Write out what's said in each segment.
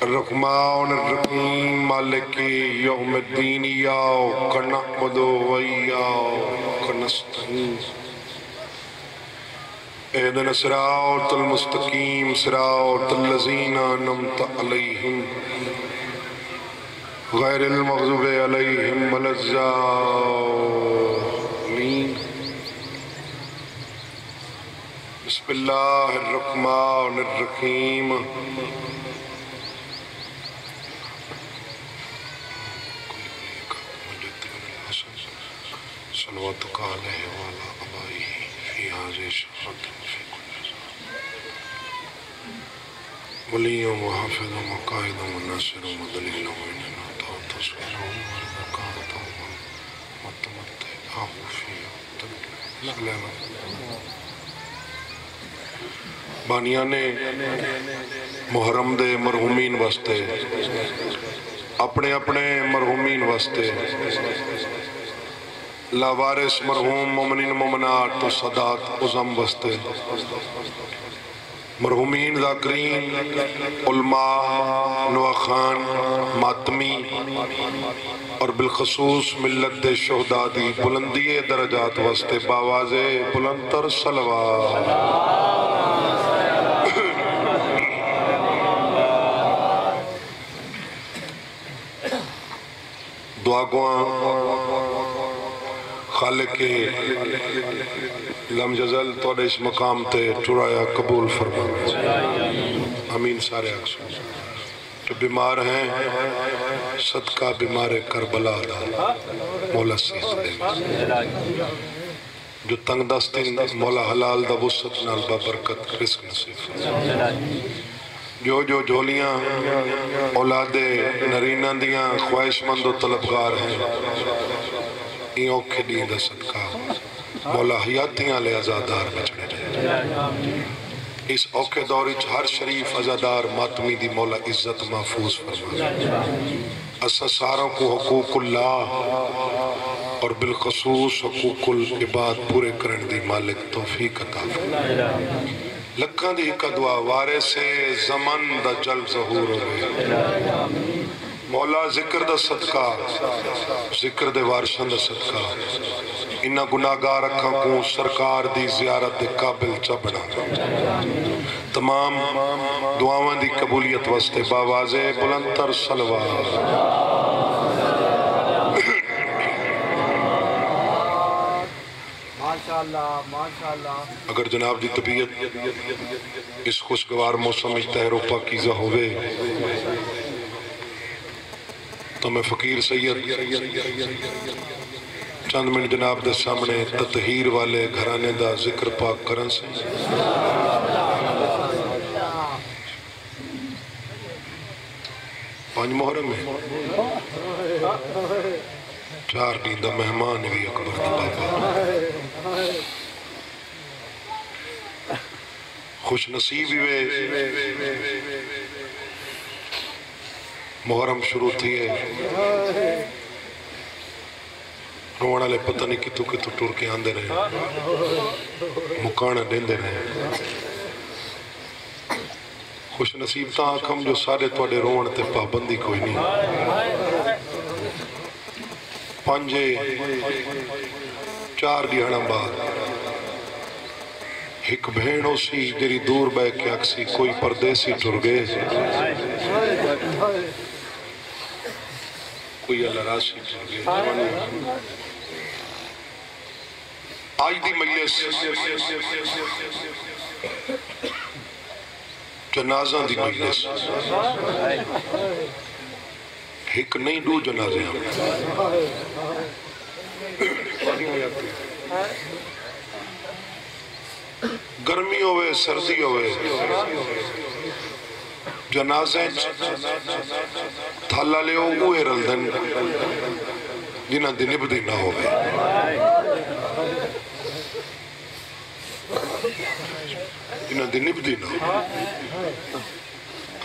الرحمن الرحیم مالک یوم الدین ایاک نعبد و ایاک نستعین اہدنا الصراط المستقیم صراط الذین انعمت علیہم غیر المغضوب علیہم ولا الضالین بسم اللہ الرحمن الرحیم صلواتک علیہ وعلی آبائہ فی هذه الشهر فی کل زمان ولیاں وحافظ وقائد وناصر ودلیل وإننا تصویر ورزقات ومتمتع فی سلام بانیان محرم دے مرحومین واسطے اپنے اپنے مرحومین واسطے لاوارث مرحوم مومنین مومنات تو صدات عظم واسطے مرحومین ذاکرین علماء نواخان ماتمی اور بالخصوص ملت دے شہداء دی بلندی درجات واسطے باواز بلندتر صلوات دعا گواں خالق لم جزل توڑے اس مقام تے ٹرایا قبول فرمائے امین سارے اکسو جو بیمار ہیں صدقہ بیمار کربلا دا مولا سیز دے جو تنگ دستین مولا حلال دا وسط نال بابرکت رزق نصیب جو جھولیاں اولاد نرینہ دیاں خواہش مند و طلبگار ہیں این اوکھے دین دا صدقہ مولا حیاتیاں لے ازادار بچڑے رہے اس اوکھے دوری ہر شریف ازادار ماتمی دی مولا عزت محفوظ فرمائے اسا ساروں کو حقوق اللہ اور بالخصوص حقوق العباد پورے کرن دی مالک توفیق عطا فرمائے لکھاں دی ایک دعا وارث زمن دا جل ظہور ہوئے مولا ذکر دا صدقہ ذکر دے وارشان دا صدقہ انہا گناہگار رکھاں کو سرکار دی زیارت دے قابل چبڑا تمام دعاواں دی قبولیت واسطے باواز بلندتر صلوات اگر جناب دی طبیعت اس خوشگوار موسم اجتہر و پاکیزہ ہوئے تو میں فقیر سید چند منٹ جناب دے سامنے تطہیر والے گھرانے دا ذکر پاک کرن سے پانچ محرم ہے 4 دن دا مہمان بھی اکبر دا بابا خوش نصیب ہوئے محرم شروع تھی ہے روانہ لے پتہ نہیں کتو ٹور کے آندے رہے مکانہ دیندے رہے خوش نصیب تا آکھم جو سارے توڑے روان تے پابندی کوئی نہیں 4 دیہاں بعد ایک بھینوں سی جری دور بے کے اکسی کوئی پردیسی ٹر گئے کوئی اللہ راسی ٹر گئے آج دی مجلس جنازہ دی مجلس ایک نہیں 2 جنازے ہم گرمی ہوئے سردی ہوئے جنازے تھالا لے ہوئے رلدن جنہ دی نبدی نہ ہوئے جنہ دی نبدی نہ ہوئے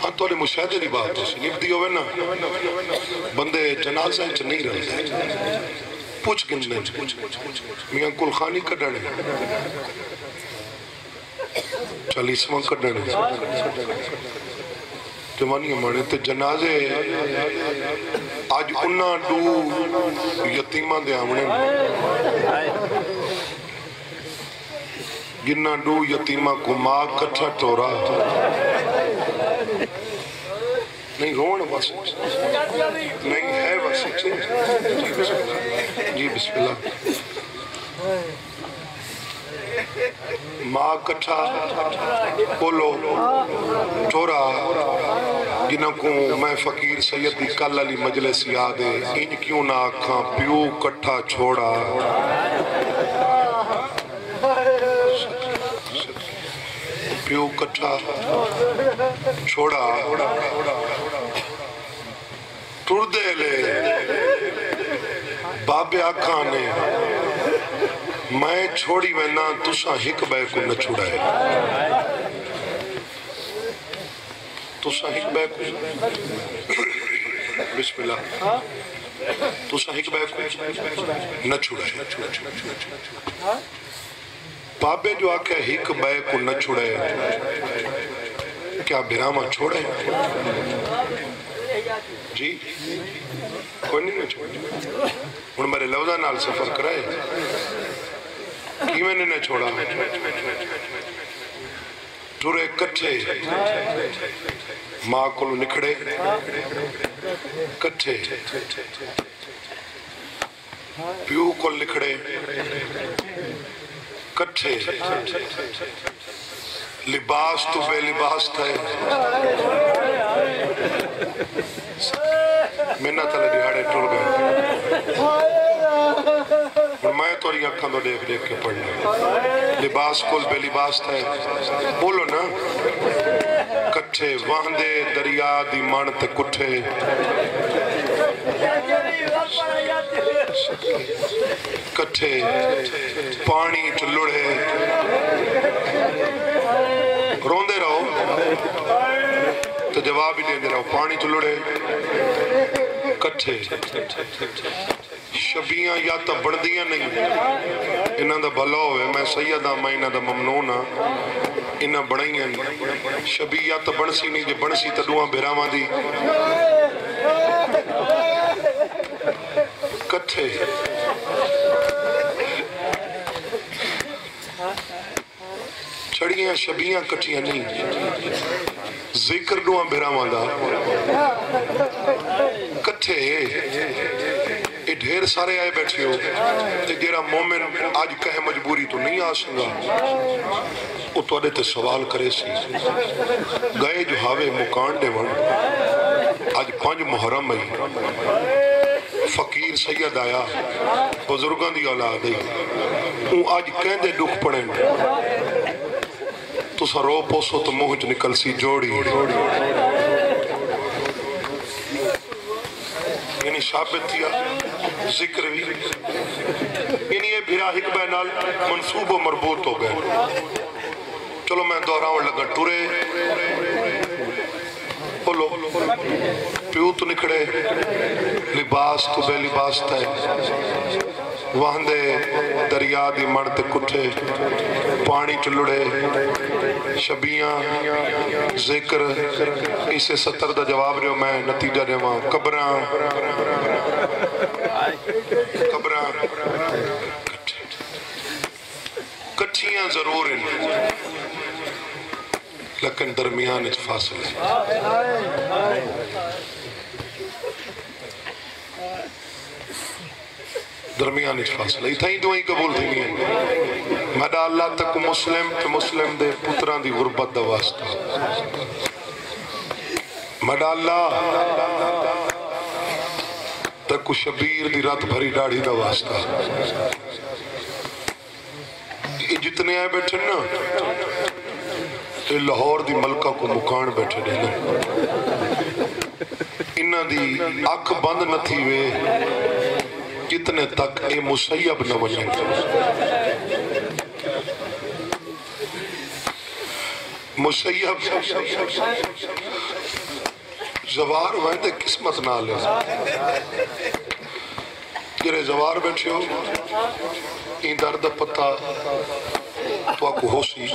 ہاں تو علی مشاہدے دی بات ہو سی نبدی ہوئے نا بندے جنازے نہیں رلدے پوچھ گندے میاں کل خانی کڑھنے 40واں کڑھنے جوانی مانے تے جنازے آج انہاں دو یتیمہ دے آمنے جنہ دو یتیمہ کو ماں کٹھا ٹورا نہیں رونا بس نہیں ہے بس جی بسم اللہ ماں کٹھا بولو ٹورا جنہ کو میں فقیر سیدی کل علی مجلس یاد ہے ان کیوں نہ آکھاں پیو کٹھا چھوڑا پیو کٹھا چھوڑا ٹر دے لے بابے آکھاں نے میں چھوڑی وینا تساں ہک بے کو نہ چھوڑائے تساں ہک بے کو بسم اللہ تساں ہک بے کو نہ چھوڑائے بابے جو آکھے ہک بے کو نہ چھوڑائے کیا برامہ چھوڑے جی کوئی نہیں چھوڑے ان میرے لفظہ نال سفر کرائے کی میں نے چھوڑا ٹورے کٹھے ماں کو نکھڑے کٹھے پیو کو نکھڑے کٹھے لباس تو بے لباس تھے منت علی دیہاڑے ٹر گئے میں تو یہ اکھاں تو دیکھ دیکھ کے پڑھنا لباس کل بے لباس تھے بولو نا کٹھے واندے دریا دی مان تے کٹھے کٹھے پانی چلڑے روندے رہو تو جواب ہی دے رہو پانی چلڑے کٹھے شبیاں یا تا بڑھدیاں نہیں انہاں دا بھلا ہوئے میں سیدہ میں انہاں دا ممنون ہاں انہاں بڑھائیاں نہیں شبی یا تا بڑھسی نہیں جو بڑھسی تا دوہاں بھراواں دی کٹھے چھڑیاں شبیاں کٹھیاں نہیں ذکر دوہاں بھراواں دا کٹھے یہ ڈھیر سارے آئے بیٹھے ہو کہ جیرا مومن آج کہے مجبوری تو نہیں آسنگا وہ تو آدھے تے سوال کرے سی گئے جو ہاوے مکان دے ون آج 5 محرم آئی فقیر سید آیا بزرگاں دی اولاد آئی وہ آج کہیں دے دکھ پڑیں تو سا رو پوسو تو موہج نکل سی جوڑی یعنی ثابت تھیا ذکر بھی یعنی یہ بھرا حکبہ نال منصوب و مربوط ہو گئے چلو میں دہراؤں لگا ٹورے بولو پیو تو نکھڑے لباس تو بے لباس تھے واندے دریا دی مرد کٹھے پانی چلڑے شبیاں ذکر اسے 70 دا جواب رہے ہو میں نتیجہ دے وہاں قبراں کٹھیاں ضرور ہیں لیکن درمیان اچھ فاصلے درمیان اچھ فاصلے اتھائی دعائیں قبول تھی نہیں ہیں مدہ اللہ تک مسلم تے مسلم دے پتران دی غربت دا واسطہ مدہ اللہ تک شبیر دی رات بھری ڈاڑھی دا واسطہ یہ جتنے آئے بیٹھے نا یہ لاہور دی ملکہ کو مکان بیٹھے دینا انہ دی آنکھ بند نہ تھی وے جتنے تک اے مسیب نہ بنیں مسیب زوار ویندے قسمت نہ لے جرے زوار بیٹھے ہو این درد پتا تو آکو ہو سی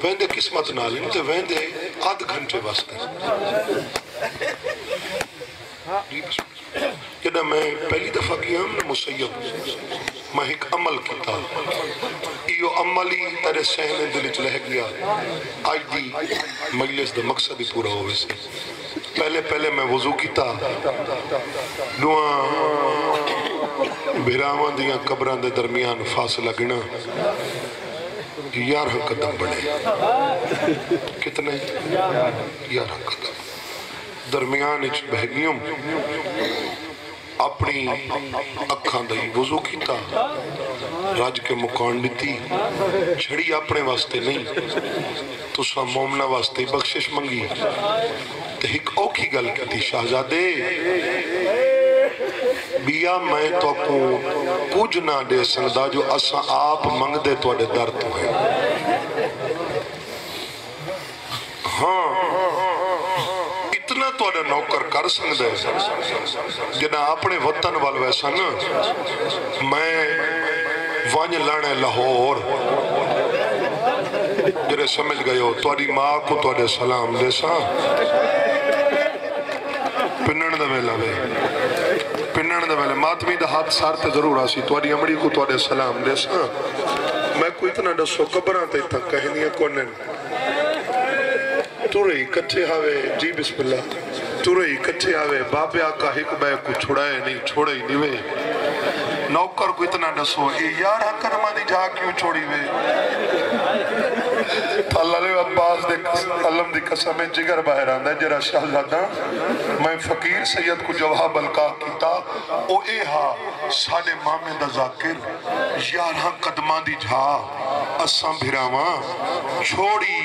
ویندے قسمت نہ لے ویندے آدھ گھنٹے واسطے جدہ میں پہلی دفعہ کیا ہم نے مسیب میں ایک عمل کیتا ایو عملی تیرے سہنے دل چ رہ گیا آج دی مجلس دا مقصد ہی پورا ہوئے سے پہلے میں وضو کیتا دعا بھراواں دیاں قبراں دے درمیان فاصلہ گنا 11 قدم بڑھے کتنے 11 قدم درمیان اچ بہگیوں اپنی اکھاں دئی وضو کیتا راج کے مکان دیتی چھڑی اپنے واسطے نہیں تو سا مومنہ واسطے بخشش منگی تو ایک اوکھی گل کیتی شہزادے بیا میں تو کو کچھ نہ دے سندا جو اساں آپ منگ دے تو اڈے در تو ہے ہاں اتنا تو اڈے نوکر کر سنگ دے جنہ اپنے وطن وال ویسا نا میں وانج لانے لاہور جنہیں سمجھ گئے ہو تو اڈی ماں کو تو اڈے سلام دے سا پنن دا ویلا وے پنن دا ویلا ماتمی دا ہاتھ سارتے ضرور آسی تو اڈی امڑی کو تو اڈے سلام دے سا میں کوئی اتنا ڈسو قبران تے تھا کہنیاں کونن تو رہی کٹھے آوے جی بسم اللہ تو رہی کٹھے آوے باپے آقا ایک بے کو چھڑائے نہیں چھوڑے ہی نہیں وے نوکر کو اتنا ڈسو اے یار حکر مانی جا کیوں چھوڑی وے اللہ نے عباس دے علم دی قسم جگر باہر آندہ جرا شہزادہ میں فقیر سید کو جواب القا کیتا او اے ہاں ساڑے مامے دا ذاکر 11 قدمان دی جھا اساں بھراواں چھوڑی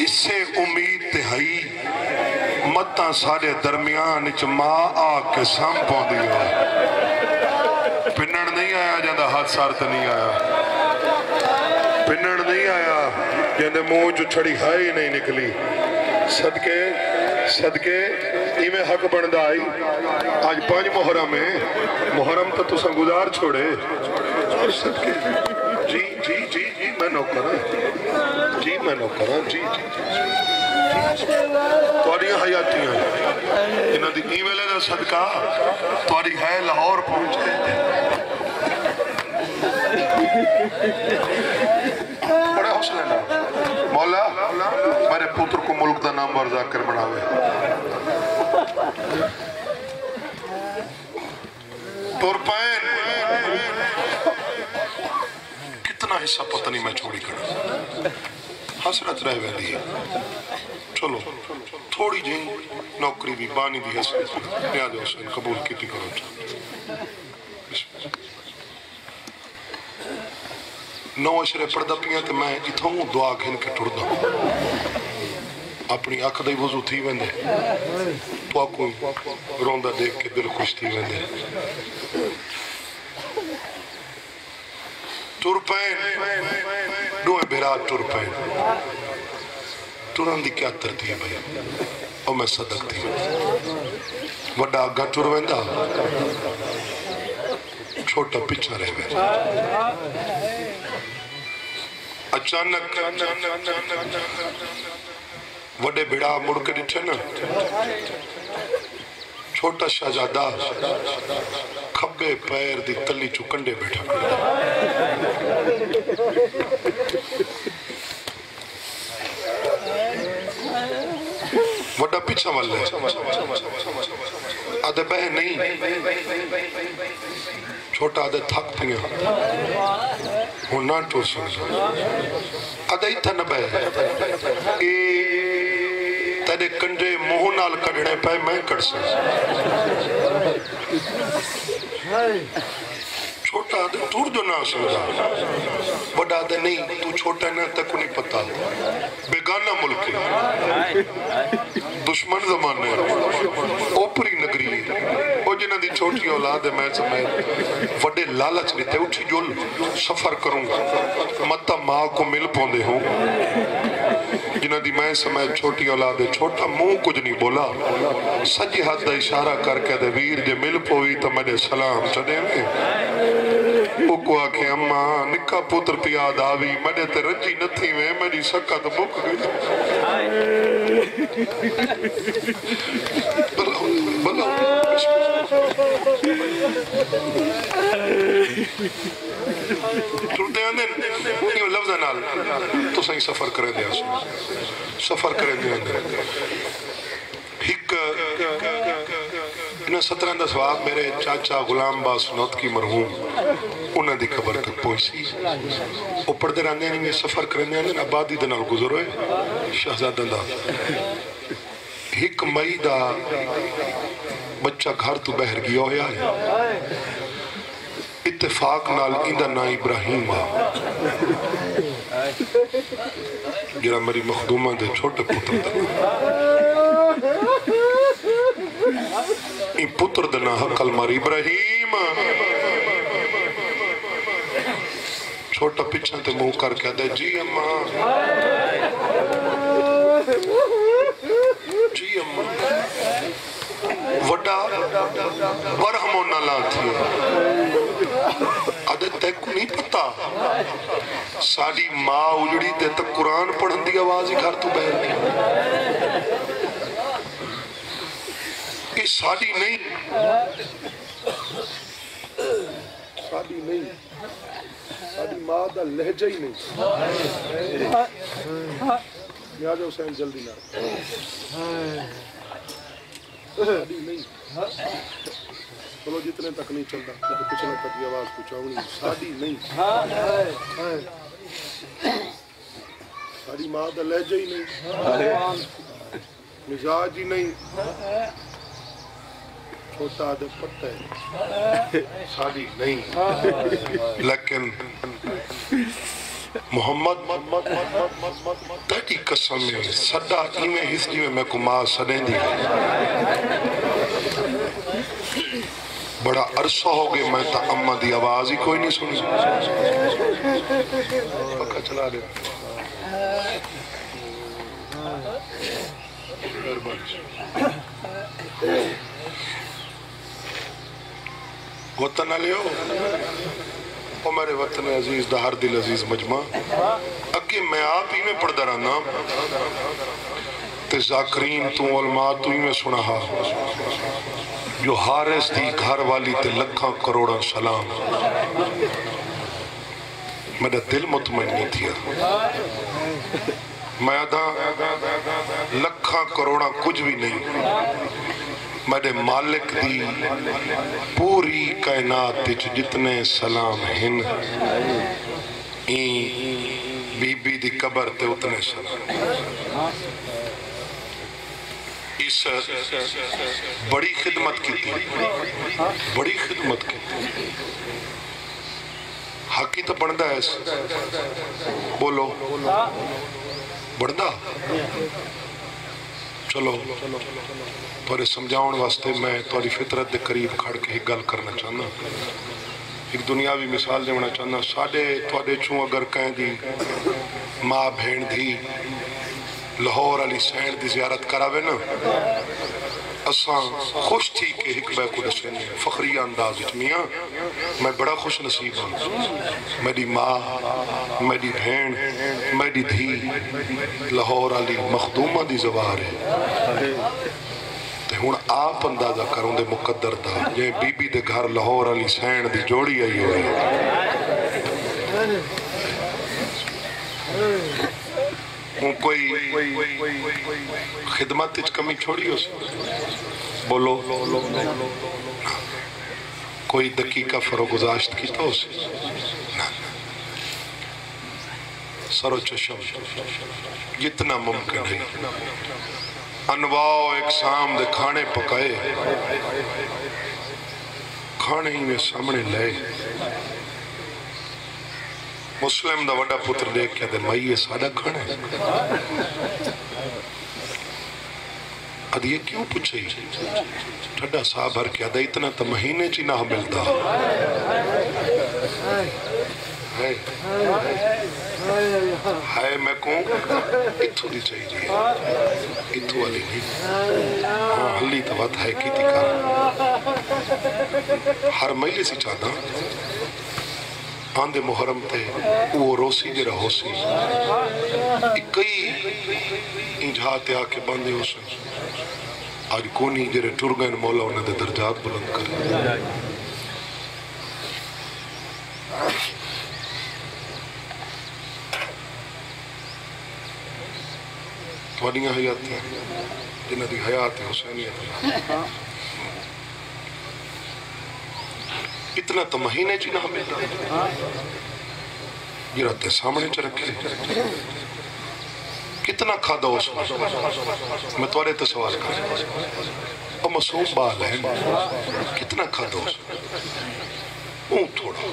اس سے امید تہائی متاں ساڑے درمیان اچ ماں آکے سام پون دیا پنڑ نہیں آیا جاندہ ہاتھ سارت نہیں آیا پنڑ نہیں آیا جاندہ منہ جو چھڑی ہائی نہیں نکلی صدقے ایمیں حق بندہ آئی آج 5 محرم ہے محرم تو تسا گزار چھوڑے صدقے جی میں نوکران جی توڑی حیاتیاں انہاں دی ای ویلے دا صدقہ توڑی ہے لاہور پہنچے بڑے حوصلے نا مولا میرے پتر کو ملک دا نام ورزا کر بڑھاوے تورپین کتنا حصہ پتہ نہیں میں چھوڑی کرا حسرت رہ ویلی ہے چلو تھوڑی جی نوکری بھی بانی بھی حسرت نیاد حسین قبول کیتی کرو نو اشرے پڑھدا پیاں تے میں اتھوں دعا گھن کے ٹردا اپنی آنکھ دے وضو تھی ویندے تو آکو روندہ دیکھ کے دل خوش تھی ویندے تورپین دوئے بھرات تورپین توران دی کیا ترتیب ہے اور میں صدق تھی وڈا آگا ٹور ویندہ چھوٹا پچھا رہ وے اچانک وڈے بڑا مڑ کے ڈٹھے نا چھوٹا شہزادہ کھبے پیر دی تلی چکنڈے بیٹھا وڈا پیچھا والے آدھے بہن نہیں چھوٹا آدھے تھک پیا ہوں نہ ٹور سکتا آدھے اتھا نہ بہن تیرے کنڈے موہ نال کڑنے پہ میں کڑ سکتا چھوٹا آدھے ٹور جو نہ سمجھا بڑا آدھے نہیں تو چھوٹا نہ تک نہیں پتا بیگانہ ملکی دشمن زمانے اوپری نگری او جنہ دی چھوٹی اولاد ہے میں سمجھ وڈے لالچ لیتے اٹھی جول سفر کروں گا مطا ماں کو مل پوندے ہوں جنہ دی میں سمجھ چھوٹی اولاد ہے چھوٹا منہ کچھ نہیں بولا سجی ہاتھ دا اشارہ کر کے دے ویر جے مل پوئی تو میں سلام چڑھے میں اوکو آکھے اماں نکا پتر پیاد آوی میں تے رجی نتھی میں میری سکت بک گئی بلا ٹردے آنے لفظ نال تو سہی سفر کریں دیا سفر کریں دیا ایک انہیں 17 سواب میرے چاچا غلام باس نوت کی مرحوم انہیں دی قبر تک پہنچی وہ پڑھتے رہنے ہیں سفر کرنے ہیں آبادی دے نال گزر ہوئے شہزادہ دا ایک مئی دا بچہ گھر تو بہر گیا ہویا ہے اتفاق نال اندہ نا ابراہیم جرا میری مخدومہ دے چھوٹے پتر دا این پتر دنا حقل ماری ابراہیم چھوٹا پچھا تے منہ کر کے دے جی اماں جی اماں وڈا برہموں نالا تھی آدھے تے کو نہیں پتا ساڑی ماں اجڑی تے تک قرآن پڑھن دی آوازی گھر تو بہر گیا کہ ساڑی نہیں ساڑی نہیں ساڑی ماں دا لہجہ ہی نہیں یہاں جو حسین جلدی نہ ساڑی نہیں چلو جتنے تک نہیں چلتا لیکن پچھلے تک یہ آواز پوچھاؤں نہیں ساڑی نہیں ساڑی ماں دا لہجہ ہی نہیں مزاج ہی نہیں چھوٹا دے پتہ ہے ساڑی نہیں لیکن محمد تیری قسم میں صدا ایمیں ہسٹری میں کو ماں سڑیں دی بڑا عرصہ ہو گئے میں تا اماں دی آواز ہی کوئی نہیں سنی پکا چلا دے وطن علیو او میرے وطن عزیز دہر دل عزیز مجمع اگے میں آپ ہی میں پڑھ درانا تے ذاکرین تو علماء تو ہی میں سنہا جو حارس دی گھر والی تے لکھاں کروڑاں سلام میرا دل مطمئن نہیں تھیا میں آدھا لکھاں کروڑاں کچھ بھی نہیں میرے مالک دی پوری کائنات جتنے سلام ہن بی بی دی قبر تے اتنے سلام اس بڑی خدمت کی تھی بڑی خدمت کی تھی حقی تو بڑھدا ہے بولو بڑھدا چلو تھوڑے سمجھاؤن واسطے میں تھوڑی فطرت دے قریب کھڑ کے ایک گل کرنا چاہنا ایک دنیاوی مثال دیونا چاہنا ساڑھے تھوڑے چون اگر کہیں دی ماں بھین دی لاہور علی سین دی زیارت کراوے نا اساں خوش تھی کہ ایک بے کو دسینے فخری انداز میاں میں بڑا خوش نصیب ہوں میری ماں میری بھین میری دھی لاہور علی مخدومہ دی زوار ہے تے ہون آپ اندازہ کروں دے مقدر دا یہ بی بی دے گھر لاہور علی سین دی جوڑی آئی ہوئی ہوں کوئی خدمت اچھ کمی چھوڑی ہو سی بولو کوئی دقیقہ فروگزاشت کی تو سی سر و چشم جتنا ممکن ہے انواع اقسام دے کھانے پکائے کھانے ہی میں سامنے لے مسلم دا وڈا پتر دیکھ کیا دے مائی یہ سادہ کھانا ہے اد یہ کیوں پوچھے ٹھڈا صاحب بھر کیا دے اتنا تا مہینے چی نہ ملتا ہائے میں کہوں اتھو دی چاہیے اتھو والی نہیں ہاں حلی تا بات ہے کی تھی کار ہر مہینے سی چاہتا آندے محرم تے وہ روسی جرا ہو سی کئی انجھاتے آکے باندے ہو سن آج کونی جرے ٹرگین مولا انہیں دے درجات بلند کرے توانیاں حیات ہیں جنہ دی حیات حسینیت اتنا تو مہینے چینا ہمیں یہ رہتے سامنے چھ رکھے کتنا کھادا ہو سکتا میں توارے تے سوال کریں اور معصوم بال ہے کتنا کھادا ہو سکتا اون تھوڑا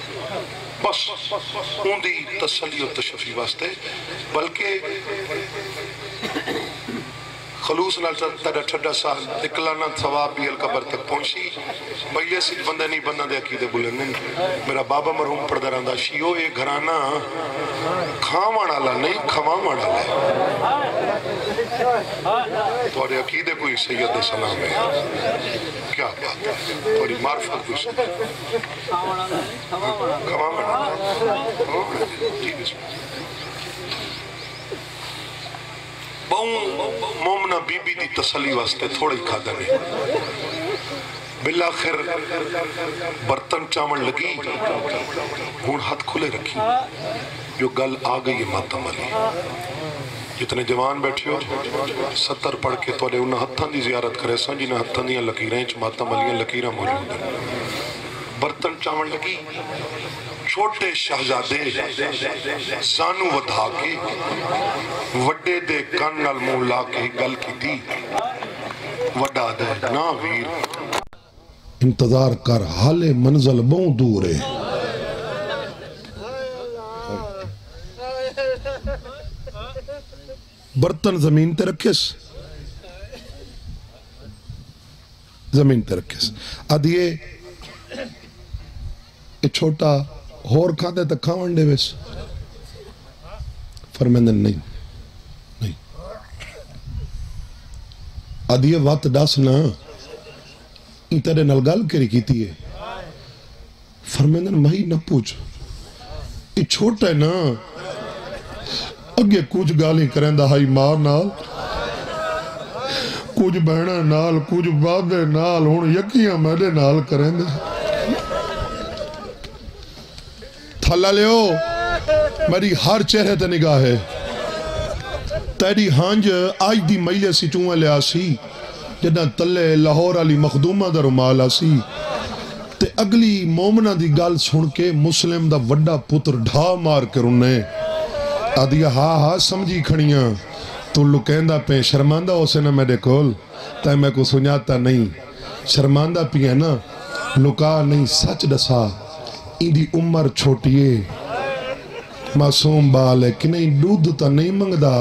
بس اون دی تسلی و تشفی واسطے بلکہ خلوص نال تیرا ٹھڈا سا اکلانا ثواب بھی القبر تک پہنچی بھئی ایسی بندہ نہیں بننا دے عقیدے بلندن میرا بابا مرحوم پڑھدا رہندا شیو یہ گھرانا کھاوان والا نہیں کھواوان والا ہے تمہارے عقیدے کوئی سید سلام ہے کیا بات ہے تمہاری معرفت کوئی سید کھواوان والا جی بسم اللہ مومنہ بی بی دی تسلی واسطے تھوڑی کھادا نہیں بالآخر برتن چاون لگی ہون ہاتھ کھلے رکھی جو گل آگئی ماتم علی جتنے جوان بیٹھے ہو 70 پڑھ کے توڑے انہاں ہتھاں دی زیارت کرے سان جنہاں ہتھاں دیاں لکیریں چھ ماتم علیاں لکیریں موجود ہیں برتن چاون لگی چھوٹے شہزادے زانو ودھا کے وڈے دے کان نال منہ لا کے گل کی تھی وڈا دے نا ویر انتظار کر حال منزل بہت دور ہے برتن زمین تے رکھس زمین تے رکھس ادھیے چھوٹا ہور کھاتے تک کھاون دے ویس فرمیندن نہیں ادھیے وقت ڈاسنا ان تیرے نلگال کری کیتی ہے فرمیندن مہی نہ پوچھ یہ چھوٹا ہے نا اگے کچھ گالی کریں دا ہائی مار نال کچھ بہنہ نال کچھ بابے نال ہون یکیاں میرے نال کریں دے تھلا لیو میری ہر چہرے تے نگاہ ہے تیری ہانج آج دی مہیلے سی چوئے لے آسی جنہ تلے لاہور علی مخدومہ در مال آسی تے اگلی مومنہ دی گال سن کے مسلم دا وڈا پتر ڈھا مار کر انہیں آدھیا ہاں سمجھی کھڑیاں تو لکیندہ پہ شرماندہ ہو سے نہ میرے کول تے میں کو سنیاتا نہیں شرماندہ پی ہے نا لکا نہیں سچ دسا ایندی عمر چھوٹیے معصوم بال ہے کہ نہیں دودھ تا نہیں منگدا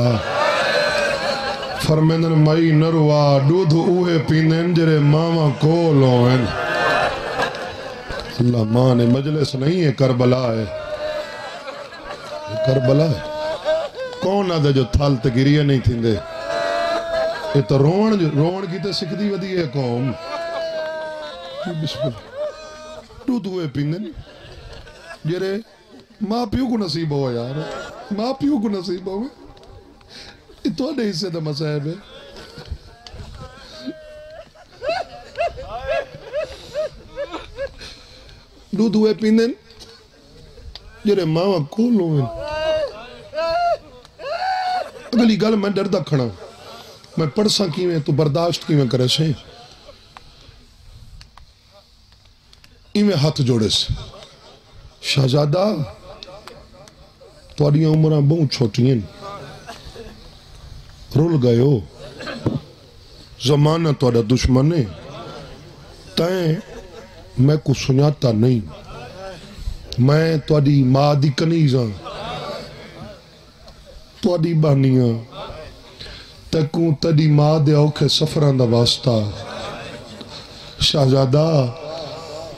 فرمیندن مائی نروا دودھ اوہے پیندن جرے ماما کولو ہیں اللہ ماں نے مجلس نہیں ہے کربلا ہے کربلا ہے کون آدھا جو تھال تگیریہ نہیں تھیں دے یہ تو روڑ کی تے سکھ دی ودی ہے قوم بسم اللہ دودھ ہوئے پیندن جرے ماں پیو کو نصیب ہو یار ماں پیو کو نصیب ہو یہ تو نہیں سے دا مسائب ہے دودھ ہوئے پیندن جرے ماں کول ہوئے اگلی گل میں ڈردہ کھڑا میں پڑھساں کی میں تو برداشت کی میں کرے سے ایویں ہاتھ جوڑے سے شہزادہ توڑیاں عمرہ بہت چھوٹی ہیں رول گئے ہو زمانہ توڑا دشمن ہے تائیں میں کو سناتا نہیں میں توڑی ماں دی کنیزاں توڑی بانیاں تکوں تڑی ماں دے اوکھے سفران دا واسطہ شہزادہ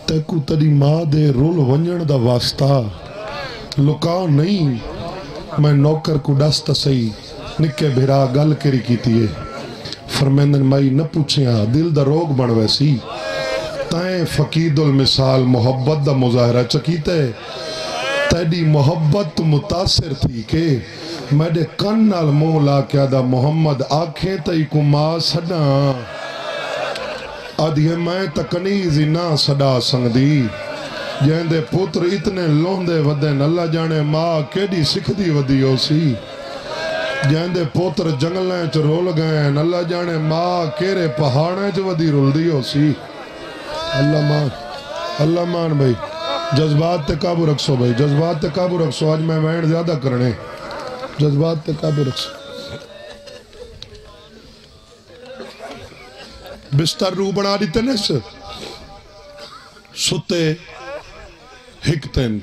تکو تری ماں دے رول ونجن دا واسطہ لکاؤ نہیں میں نوکر کو ڈستا سہی نکے بھیرا گل کری کیتی ہے فرمیندن مائی نہ پوچھیں دل دا روگ بڑھ ویسی تائیں فقید المثال محبت دا مظاہرہ چکیتے تیری محبت متاثر تھی کہ میرے کن نال منہ لا کے آدھا محمد آنکھیں تئی کو ماں سڈا آدھی میں تکنیز نہ سڈا سنگدی جہندے پتر اتنے لوندے ودن اللہ جانے ماں کیڑی سکھ دی ودی ہو سی جہندے پتر جنگلیں چ رول گئے اللہ جانے ماں کیرے پہاڑیں چ ودی رول دی ہو سی اللہ مان بھائی جذبات تے قابو رکھسو بھائی جذبات تے قابو رکھسو آج میں وین زیادہ کرنے جذبات تے قابو رکھسو بستر رو بنا دیتے نیس ستے ہکتن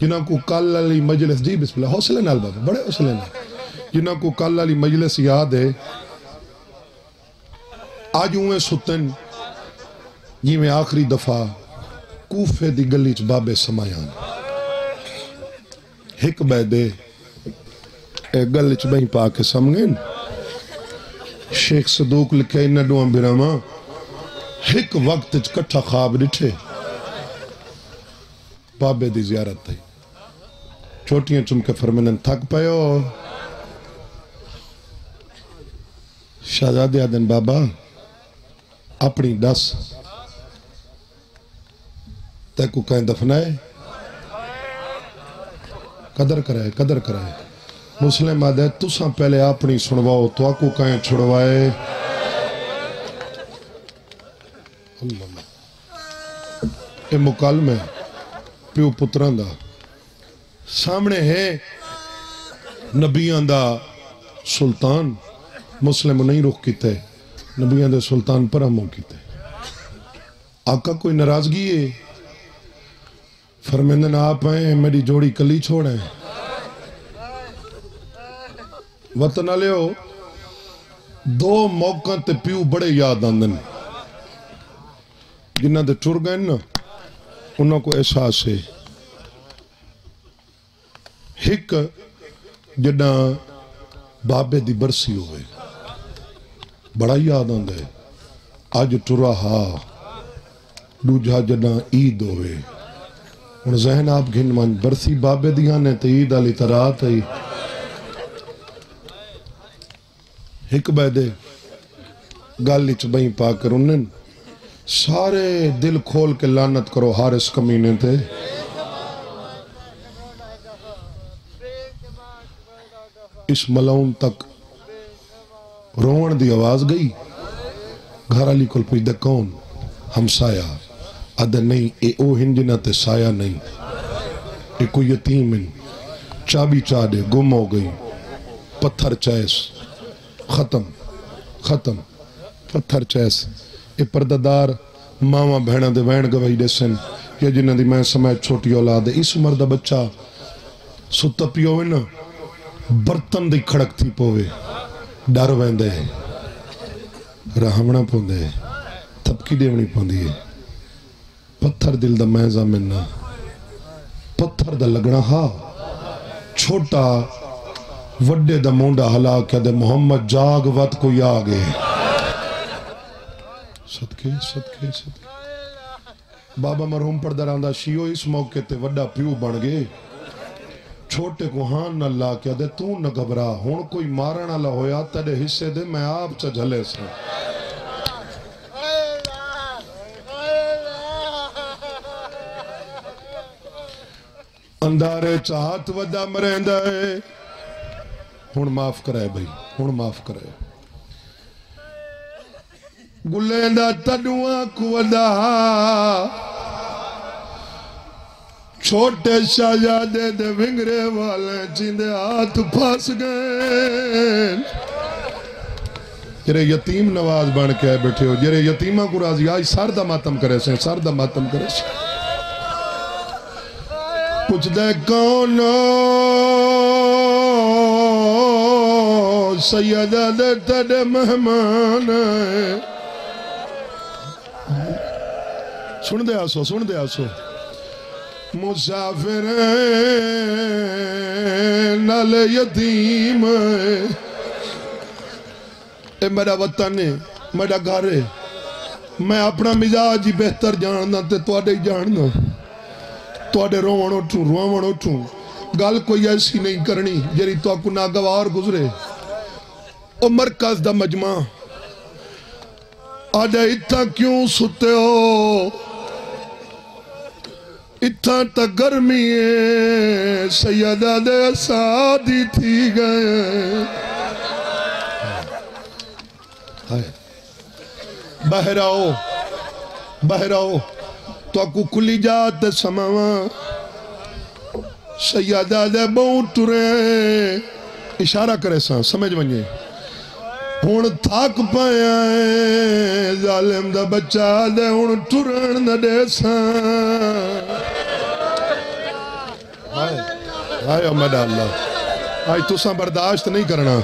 جنہاں کو کل علی مجلس جی بسم اللہ حوصلے نال بابا بڑے حوصلے نال جنہاں کو کل علی مجلس یاد ہے آج ہوئے ستن جی میں آخری دفعہ کوفے دی گلی چ بابے سمایان ہک بیدے اے گلی چ بہی پا کے سمگین شیخ صدوق لکھے انہ ڈوان براما ہک وقت چ کٹھا خواب ڈٹھے بابے دی زیارت تھی چھوٹیاں چم کے فرمینن تھک پیو شہزادے آدن بابا اپنی دس تے کو کہیں دفنائے قدر کرائے مسلم آدھے تساں پہلے اپنی سنواؤ تو آکو کہیں چھڑوائے اے مکالمہ پیو پتران دا سامنے ہے نبیان دا سلطان مسلم نہیں رخ کیتے نبیان دا سلطان پر ہموں کیتے آقا کوئی ناراضگی ہے فرمیندن آپ ہیں میری جوڑی کلی چھوڑیں وطن علیو دو موقع تے پیو بڑے یاد آندن جنہ دے ٹر گئے نا انہوں کو احساس ہے ہک جڈا بابے دی برسی ہوئے بڑا یاد آندے آج ٹرا ہا دوجہ جڈا عید ہوئے اور ذہن آپ گھن من برسی بابے دیانے تے عید علی ترات ہے ہک بیدے گالی چ بہی پا کر انن سارے دل کھول کے لعنت کرو حارس کمینے تھے اس ملعون تک روان دی آواز گئی گھر علی کل پوچھ دے کون ہمسایا ادھے نہیں اے او ہنجنہ تے سایہ نہیں اے کوئی یتیم ان چابی چاڑے گم ہو گئی پتھر چیس ختم پتھر chess a پرددار mama بہنہ they when گواہی دے سن کہ جنہ دی میں سمیت چھوٹی اولاد ہے اس عمر دا بچہ ستا پیوے نا برتن دی کھڑک تھی پوے ڈر ویندے رحمنا پوندے تھپکی دیونی پوندی ہے پتھر دل دا میزا مننا پتھر دا لگنا ہا چھوٹا وڈے دا مونڈا ہلا کیا دے محمد جاگ وقت کوئی آگے صدقے بابا مرحوم پر دراندہ شیو اس موقع تے وڈا پیو بن گئے چھوٹے کو ہاں نہ لا کیا دے تو نہ گھبرا ہون کوئی مارنا نہ ہویا تیرے حصے دے میں آپ چا جھلے سے اندارے چاہت ودا مرہندہ ہے ہون معاف کرائے بھائی ہون معاف کرائے گلیندہ تڑوان کو ودا چھوٹے شاہزادے دے ونگرے والے چیندے ہاتھ پھاس گئے جرے یتیم نواز بن کے آئے بیٹھے ہو جرے یتیمہ کو راضی آئی ساردہ ماتم کرے سے ساردہ ماتم کرے سے پوچھ دے کون سیدہ دے تڑے مہمان سن دے آسو مسافر نال یتیم اے میرا وطن ہے میرا گھر ہے میں اپنا مزاج ہی بہتر جاننا تے تو آڈے ہی جاننا توڑے روان اٹھوں روان اٹھوں گل کوئی ایسی نہیں کرنی جری تو کو ناگوار گزرے او مرکز دا مجمع آجا اتھا کیوں ستے ہو اتھا تا گرمی ہے سیدہ دے سادی تھی گئے بہراؤ تو اکو کلی جاتے سماوان سیدہ دے بہت رہے اشارہ کرے ساں سمجھ بنجے ہون تھاک پایا ہے ظالم دا بچہ دے ہون ٹرن دا دے ساں آئے امد اللہ آئی تو ساں برداشت نہیں کرنا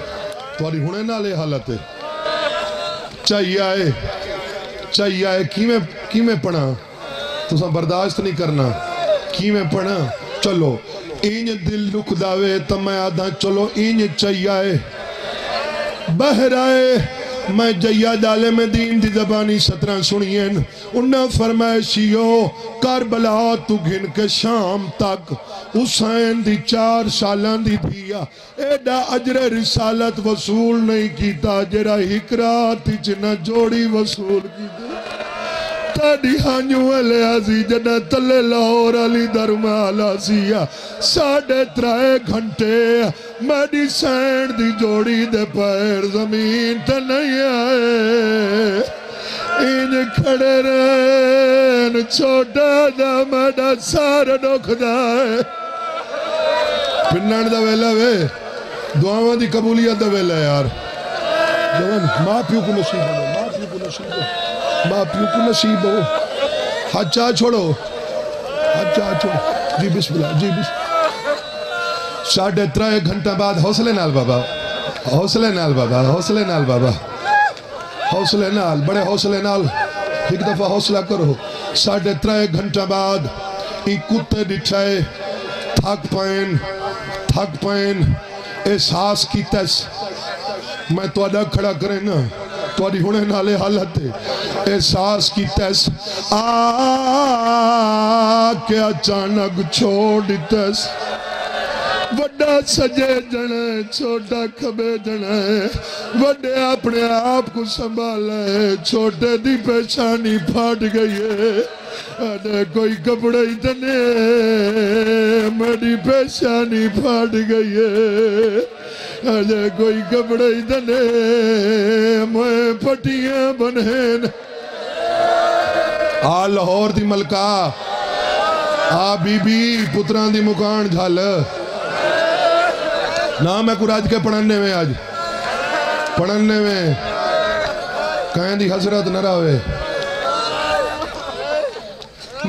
تواری ہونے نہ لے حالت چاہیے آئے کیمیں پڑھا تو ساں برداشت نہیں کرنا کیمیں پڑھا چلو اینج دل لکھ داوے تمہیں آدھا چلو اینج چاہیے آئے بہرائے میں جیا ڈالے میں دین دی زبانی 17 سنین انہاں فرمائشیو کربلا تو گھن کے شام تک حسین دی 4 سالان دی دیا ایڈا اجر رسالت وصول نہیں کیتا جرا ہکرات جنہ جوڑی وصول کیتا تاڑی ہانیو علی آزی جنہ تلے لاہور علی درمالا سیا 3.5 گھنٹے میڈی سینڈ دی جوڑی دے پیر زمین تے نہیں آئے انج کھڑے رہن چھوٹا دا میڈا سارا ڈوکھ دائے پنان دا ویلہ وے دعاواں دی قبولیت دا ویلہ یار جوان ماں پیو کو نصیب ہو ماں پیو کو نصیب ہو ماں پیو کو نصیب ہو حجا چھوڑو جی بسم اللہ جی بسم 3.5 گھنٹہ بعد حوصلے نال بابا حوصلے نال بابا حوصلے نال بابا حوصلے نال بڑے حوصلے نال ایک دفعہ حوصلہ کرو 3.5 گھنٹہ بعد ایک کتے ڈٹھائے تھک پائن احساس کی تیس میں تو اڈا کھڑا کریں نا تو اڈی ہونے نالے حالت ہے احساس کی تیس کے اچانک چھوڑ تیس وڈا سجے جنے چھوٹا کھبے جنے وڈے اپنے آپ کو سنبھالے چھوٹے دی پیشانی پھاٹ گئی ہے اڈے کوئی کپڑے اتنے میری پیشانی پھاٹ گئی ہے اڈے کوئی کپڑے اتنے میں پٹیاں بنہن لاہور دی ملکہ بی بی پتران دی مکان جھال نام ہے قرآن کے پڑھنے میں آج پڑھنے میں کہیں دی حضرت نہ رہے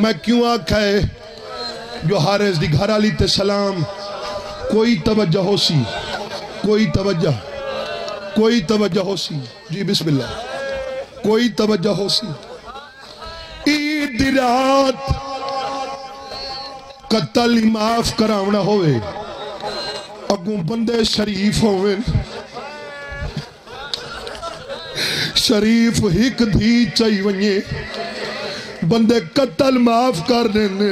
میں کیوں آکھا ہے جو حارث دی گھر علی تے سلام کوئی توجہ ہو سی کوئی توجہ ہو سی جی بسم اللہ کوئی توجہ ہو سی عید دی رات قتل معاف کراونا ہوئے اگوں بندے شریف ہوئے شریف ہک دھی چاہی ونیے بندے قتل معاف کر دینے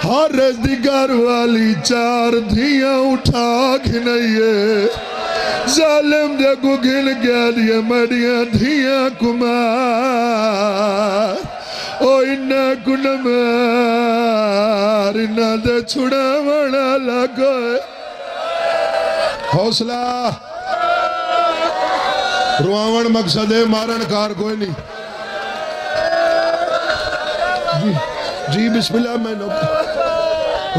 حارث دی گھر والی 4 دھیاں اٹھا گھنائیے ظالم دے کو گھن گیا دیے مڑیاں دھیاں کمار او انہا کنمار انہا دے چھڑا وڑا لگوئے حوصلہ رواون مقصد ہے مارن کار کوئی نہیں جی بسم اللہ میں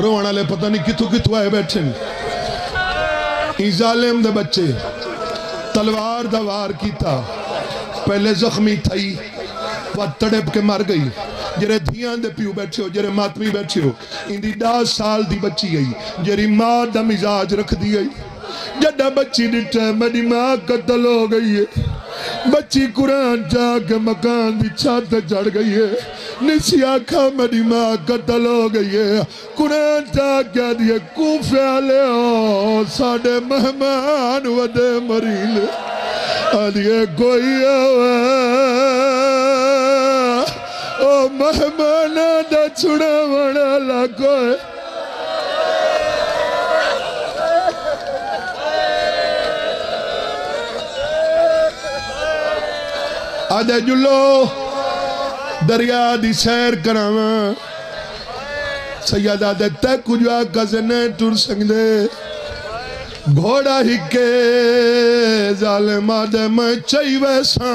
روانا لے پتہ نہیں کتو آئے بیٹھیں ای ظالم دے بچے تلوار دا وار کیتا پہلے زخمی تھائی پت تڑپ کے مر گئی جرے دھیان دے پیو بیٹھے ہو جرے ماتمی بیٹھے ہو اندی 10 سال دی بچی گئی جری ماں دا مزاج رکھ دی گئی جڑا بچی ڈٹھا میری ماں قتل ہو گئی ہے بچی قرآن جا کے مکان دی چھت چڑھ گئی ہے نسی آکھا میری ماں قتل ہو گئی ہے قرآن جا کے دیئے کوفے آلے ہو ساڑھے مہمان ودے مریل آدھئے کوئی او مہمانہ دا چھڑا وڑا لکوئے آدھے جلو دریا دی سیر کراواں سیدہ دے تے کجوا کزنے ٹر سکدے گھوڑا ہی کے ظالم آدھے میں چاہی ویساں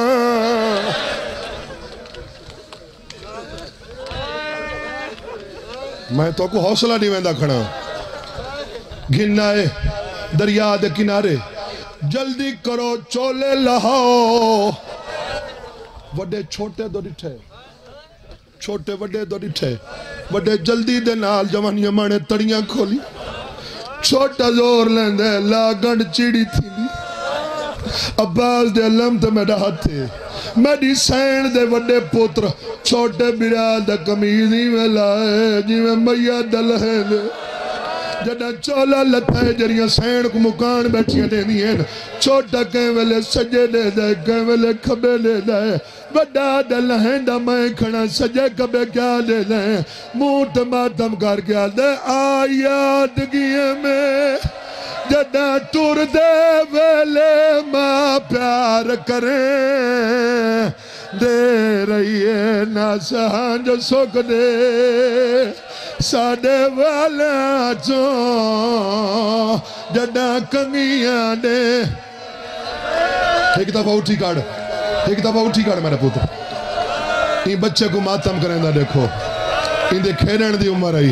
میں تو کو حوصلہ نہیں ویندہ کھڑا گھننا ہے دریا دے کنارے جلدی کرو چولے لہاؤ وڈے چھوٹے دو ڈٹھے چھوٹے وڈے دو ڈٹھے وڈے جلدی دے نال جوانیاں مانے تڑیاں کھولی چھوٹا زور لیندے لاگنڈ چیڑی تھی دی عباس دے علم تے میڈا ہاتھ تھے میڈی سین دے وڈے پوتر چھوٹے بیرا دے کمیزی میں لائے جی میں میاں دل ہے دے جڑا چولا لتھے جڑیاں سین کو مکان بیٹھیاں دے دیں چھوٹا کہیں ویلے سجے دے دے کہیں ویلے کھبے دے دے وڈا دل ہے دا میں کھڑا سجے کبے کیا دے دے موت ماتم کر کیا دے آیات گئے میں جڑا ٹور دے ویلے ماں پیار کریں دے رہی ہے ناسہاں جو سوک دے ساڑے والا چون جڑا کنگیاں دے ایک دفعہ اٹھی کاڑ میرے پوتر این بچے کو ماتم کریں دا دیکھو این دے کھیرن دی عمر آئی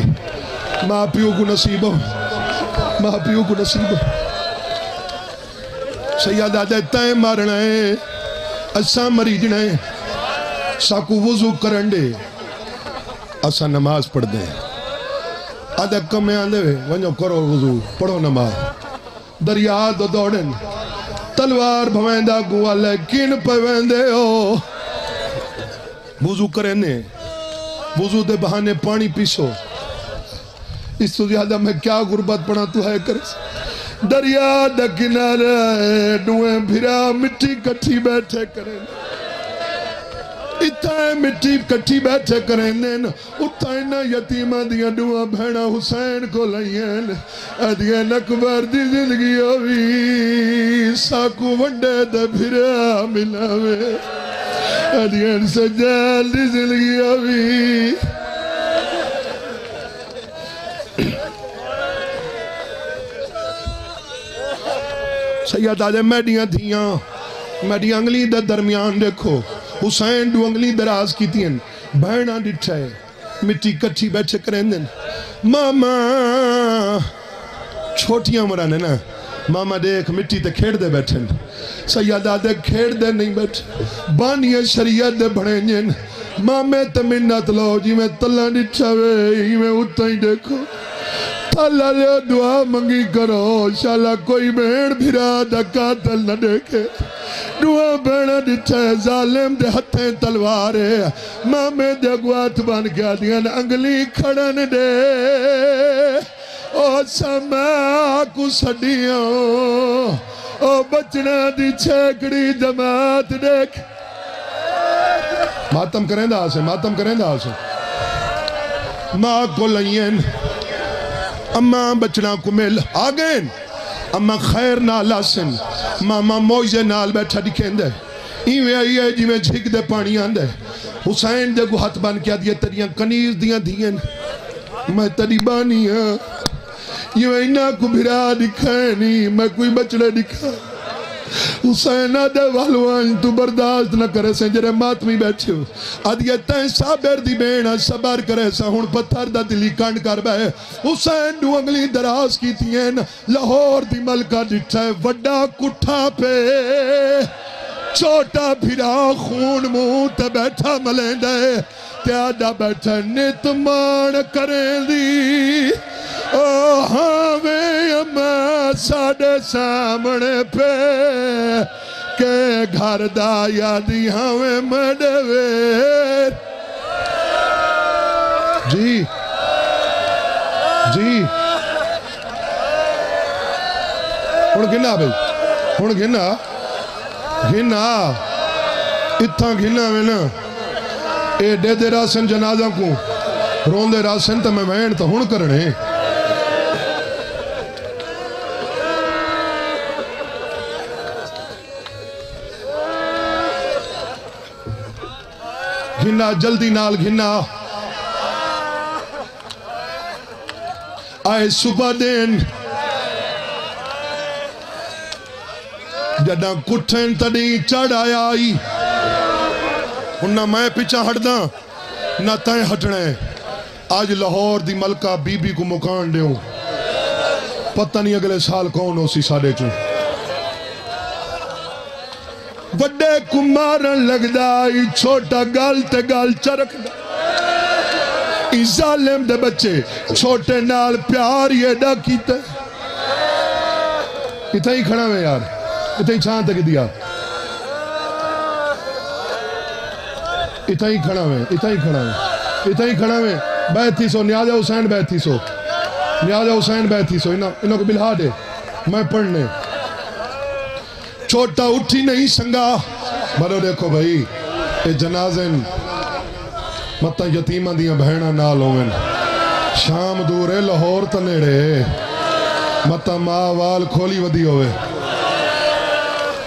ماں پیو کو نصیب سیادہ دے تائیں مارنا ہے اساں مریجنا ہے ساکو وضو کرن دے اساں نماز پڑھ دیں آدھے کمیں آندے ونجو کرو وضو پڑھو نماز دریا دو دوڑن تلوار بھویندہ گوا لیکن پویندے ہو وضو کرنے وضو دے بہانے پانی پیسو اس تو زیادہ میں کیا غربت پڑھا تو ہے کرس دریا دا کنارہ ڈویں بھرا مٹی کٹھی بیٹھے کریں اتھائیں مٹی کٹھی بیٹھے کریں اتھائیں نا یتیمہ دیا ڈوہ بھیڑا حسین کو لئیں ادھیا نکبر دی زندگی ہوئی ساکو ونڈے دے بھرا ملاوے ادھیا سجال دی زندگی ہوئی سید آجے میڈیاں تھیاں میڈیاں انگلی دے درمیان دیکھو حسین دو انگلی دراز کی تین بہنہ ڈٹھائے مٹی کٹھی بیٹھے کریں دن ماما چھوٹیاں مرانے نا ماما دیکھ مٹی تے کھیڑ دے بیٹھیں سیادہ دے کھیڑ دے نہیں بیٹھے بانی شریعت دے بڑھیں جن مامے تے منت لو جی میں تلہ ڈٹھاوے ہی میں اتنا ہی دیکھو اللہ لے دعا منگی کرو شالا کوئی بہن بھیرا دا قاتل نہ دیکھے دعا بہنہ ڈٹھے ظالم دے ہتھیں تلوارے مامے دے گوات بان کیا دیا انگلی کھڑن دے او سما کو سڑیاں او بچنا دی چھیکڑی جماعت دیکھ ماتم کریں دا آسے ماں کو لئین اماں بچنا کو مل آگین اماں خیر نال آسن ماما موجے نال بیٹھا دکھیں دے ایویں آئی ہے جی میں جھک دے پانی آن دے حسین دے کو ہاتھ بان کیا دیا تریاں کنیز دیاں دیں میں تری بانی ہاں یہ میں انہا کو بھرا دکھائیں نہیں میں کوئی بچڑے دکھا حسین آدھے والوان تو برداشت نہ کرے سے جرے ماتمی بیٹھے ہو آدھے تین صابر دی بینا صبر کرے سے ہون پتھر دا دلی کانڈ کر بے حسین دو انگلی دراز کی تھیں لاہور دی ملکہ ڈٹھے وڈا کٹھا پہ چھوٹا بھیرا خون منہ تے بیٹھا ملیں دے تیادہ بیٹھے نتمان کریں دی ہمیں اماں ساڑے سامنے پہ کہ گھر دا یادی ہمیں مڈویر جی ہون گھنا بھئی ہون گھنا اتھا گھنا میں نا اے دے دے راسن جنازہ کو روندے راسن تو میں وین تو ہن کرنے گھنا جلدی نال گھنا آئے صبح دین جڑا کٹھن تڑی چڑھ آیا آئی نہ میں پیچھا ہٹ دا نہ تائیں ہٹنے آج لاہور دی ملکہ بی بی کو مکان دیوں پتہ نہیں اگلے سال کون ہو سی ساڑے چوں وڈے کمارن لگ دائی چھوٹا گال تے گال چرک دا ای ظالم دے بچے چھوٹے نال پیار یہ ڈا کیتے اتھا ہی کھڑا میں یار اتھا ہی چھان تک دیا اتھا ہی کھڑا میں اتھا ہی کھڑا میں اتھا ہی کھڑا میں بیت تھی سو نیازہ حسین بیت تھی سو نیازہ حسین بیت تھی سو انہوں کو بلہا دے میں پڑھنے چھوٹا اٹھی نہیں سنگا بلو دیکھو بھائی اے جنازن مطا یتیمہ دیاں بہنہ نال ہوئن شام دورے لاہور تنیڑے مطا ماں وال کھولی ودی ہوئے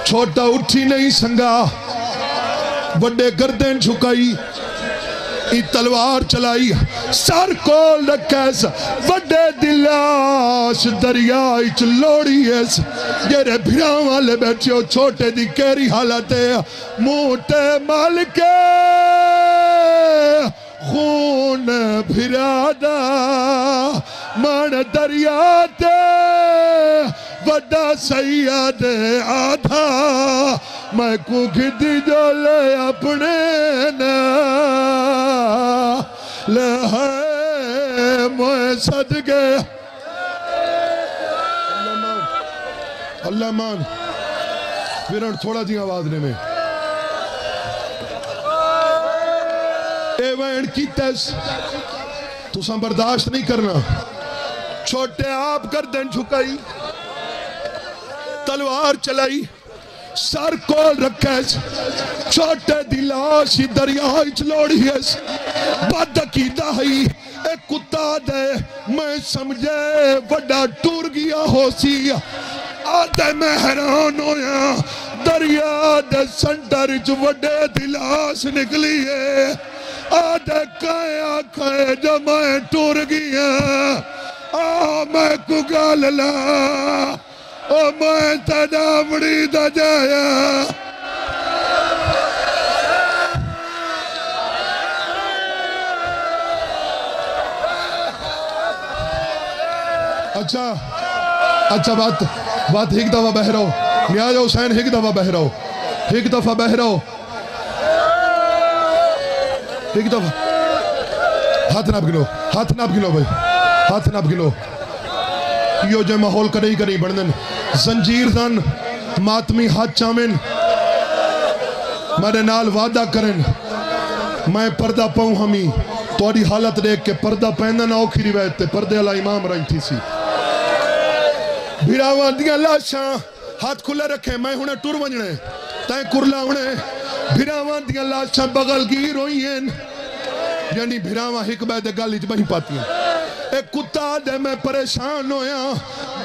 چھوٹا اٹھی نہیں سنگا وڈے گردین جھکائی ای تلوار چلائی سر کول رکھیس وڈے دلاش دریائی چلوڑی ایس جیرے بھیران والے بیٹھے ہو چھوٹے دی کیری حالتے موٹے مالکے خون بھیرادا مان دریاتے وڈا سید آدھا میں کو کھتی جو لے اپنے نا لہے موئے صدقے اللہ مان پھر تھوڑا دی آواز نے میں اے وین کی تیس تو ساں برداشت نہیں کرنا چھوٹے آپ گردن جھکائی تلوار چلائی سر کول رکھیس چھوٹے دلاشی دریائی چلوڑی ہے بد عقیدہ ہی ایک کتا دے میں سمجھے وڈا ٹور گیا ہو سی آدھے میں حیران ہویا دریا دے سنٹر جو وڈے دلاش نکلی ہے آدھے کائیں آکھیں جو میں ٹور گیا میں کو گاللا او میں تیدا مڑی دا جایا اچھا بات ایک دفعہ بہ رہو نیاز حسین ایک دفعہ بہ رہو ایک دفعہ بہ رہو ایک دفعہ ہاتھ ناب گنو بھائی ہاتھ ناب گنو یہ جو ماحول کریں کریں بڑھنن زنجیر دن ماتمی ہاتھ چامن میرے نال وعدہ کرن میں پردہ پاؤں ہمیں توڑی حالت دیکھ کے پردہ پہننا نہ اوکھی روایت تے پردے اللہ امام رہی تھی سی بھیراوان دیا لاشاں ہاتھ کھلے رکھے میں ہنے ٹور ونجنے تائیں کرلا ہنے بھیراوان دیا لاشاں بغل گیر ہوئی ہیں یعنی بھیراوان ایک بیدے گالی جبہی پاتی ہیں ایک کتا دے میں پریشان ہویا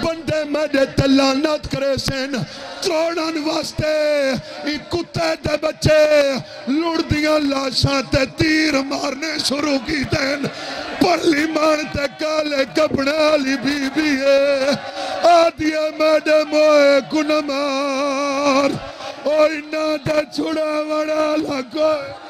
بندے میں دے تلانت کرے سین تروڑن واسطے ایک کتے دے بچے لڑ دیا لاشاں تے تیر مارنے شروع کی دین پرلیمان تے کالے کپڑا لی بی بی ہے آدھیا میں دے موئے کنمار اوئی نا دے چھڑا وڑا لگوئے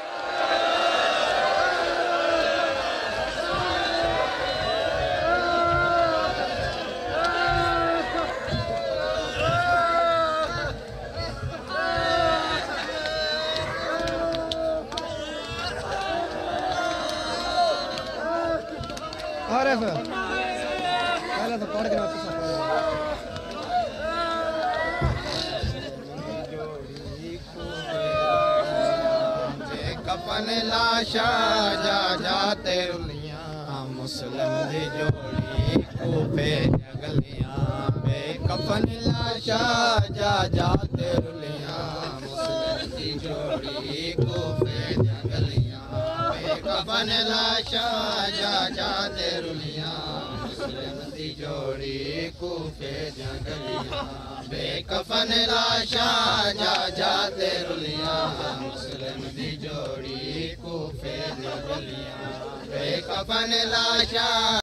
کفن لاشا جا جاتے رلیاں مسلم دی جوڑی کوفے جگلیاں بے کفن لاشا جا جاتے رلیاں مسلم دی جوڑی کوفے جگلیاں بے کفن کفن لاشا جا جا تے رلیاں مسلم دی جوڑی کوفے دیاں گلیاں بے کفن لاشا جا جا تے رلیاں مسلم دی جوڑی کوفے دیاں گلیاں بے کفن لاشا